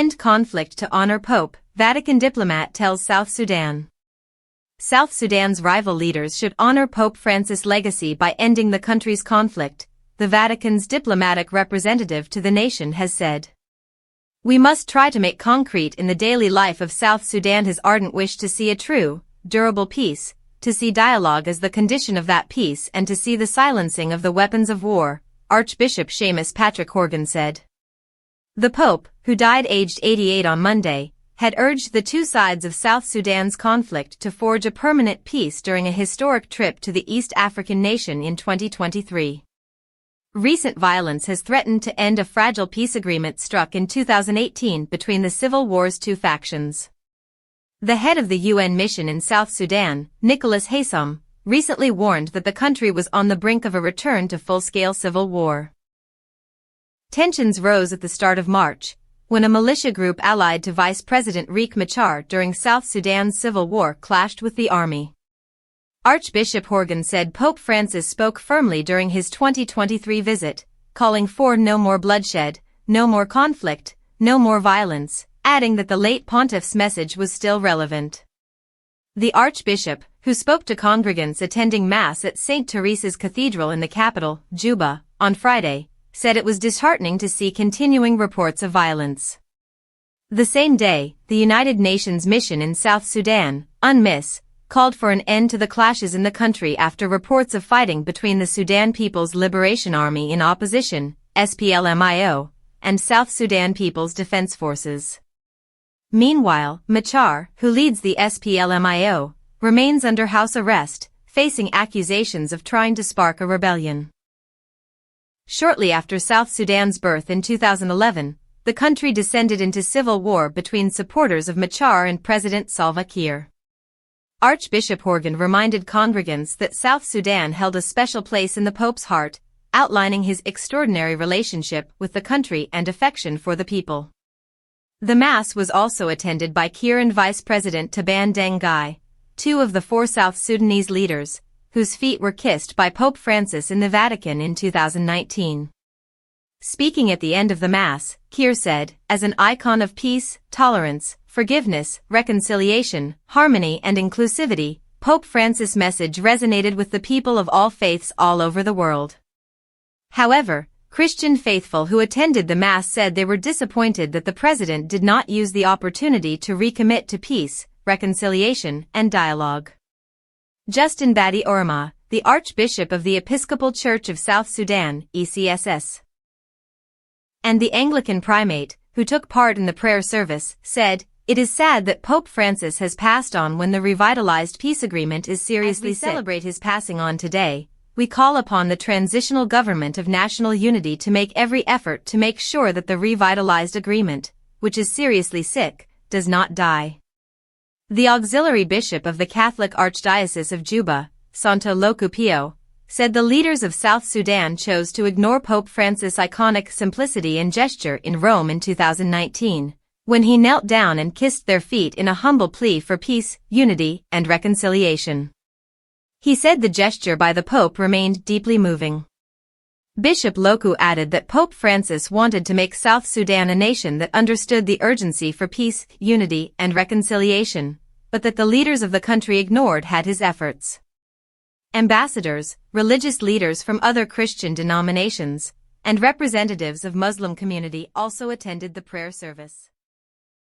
end conflict to honor Pope, Vatican diplomat tells South Sudan. South Sudan's rival leaders should honor Pope Francis' legacy by ending the country's conflict, the Vatican's diplomatic representative to the nation has said. We must try to make concrete in the daily life of South Sudan his ardent wish to see a true, durable peace, to see dialogue as the condition of that peace and to see the silencing of the weapons of war, Archbishop Séamus Patrick Horgan said. The Pope, who died aged 88 on Monday, had urged the two sides of South Sudan's conflict to forge a permanent peace during a historic trip to the East African nation in 2023. Recent violence has threatened to end a fragile peace agreement struck in 2018 between the civil war's two factions. The head of the UN mission in South Sudan, Nicolas Haysom, recently warned that the country was on the brink of a return to full-scale civil war. Tensions rose at the start of March, when a militia group allied to Vice President Riek Machar during South Sudan's civil war clashed with the army. Archbishop Horgan said Pope Francis spoke firmly during his 2023 visit, calling for no more bloodshed, no more conflict, no more violence, adding that the late pontiff's message was still relevant. The archbishop, who spoke to congregants attending Mass at St. Teresa's Cathedral in the capital, Juba, on Friday, said it was disheartening to see continuing reports of violence. The same day, the United Nations mission in South Sudan, UNMISS, called for an end to the clashes in the country after reports of fighting between the Sudan People's Liberation Army in opposition, SPLMIO, and South Sudan People's Defense Forces. Meanwhile, Machar, who leads the SPLMIO, remains under house arrest, facing accusations of trying to spark a rebellion. Shortly after South Sudan's birth in 2011, the country descended into civil war between supporters of Machar and President Salva Kiir. Archbishop Horgan reminded congregants that South Sudan held a special place in the Pope's heart, outlining his extraordinary relationship with the country and affection for the people. The Mass was also attended by Kiir and Vice President Taban Deng Gai, two of the four South Sudanese leaders, whose feet were kissed by Pope Francis in the Vatican in 2019. Speaking at the end of the Mass, Kiir said, as an icon of peace, tolerance, forgiveness, reconciliation, harmony and inclusivity, Pope Francis' message resonated with the people of all faiths all over the world. However, Christian faithful who attended the Mass said they were disappointed that the President did not use the opportunity to recommit to peace, reconciliation, and dialogue. Justin Badi Orma, the Archbishop of the Episcopal Church of South Sudan, ECSS, and the Anglican primate, who took part in the prayer service, said, "It is sad that Pope Francis has passed on when the revitalized peace agreement is seriously sick. As we celebrate his passing on today, we call upon the transitional government of national unity to make every effort to make sure that the revitalized agreement, which is seriously sick, does not die." The auxiliary bishop of the Catholic Archdiocese of Juba, Santo Locupio, said the leaders of South Sudan chose to ignore Pope Francis' iconic simplicity and gesture in Rome in 2019, when he knelt down and kissed their feet in a humble plea for peace, unity, and reconciliation. He said the gesture by the Pope remained deeply moving. Bishop Loku added that Pope Francis wanted to make South Sudan a nation that understood the urgency for peace, unity, and reconciliation, but that the leaders of the country ignored his efforts. Ambassadors, religious leaders from other Christian denominations, and representatives of Muslim community also attended the prayer service.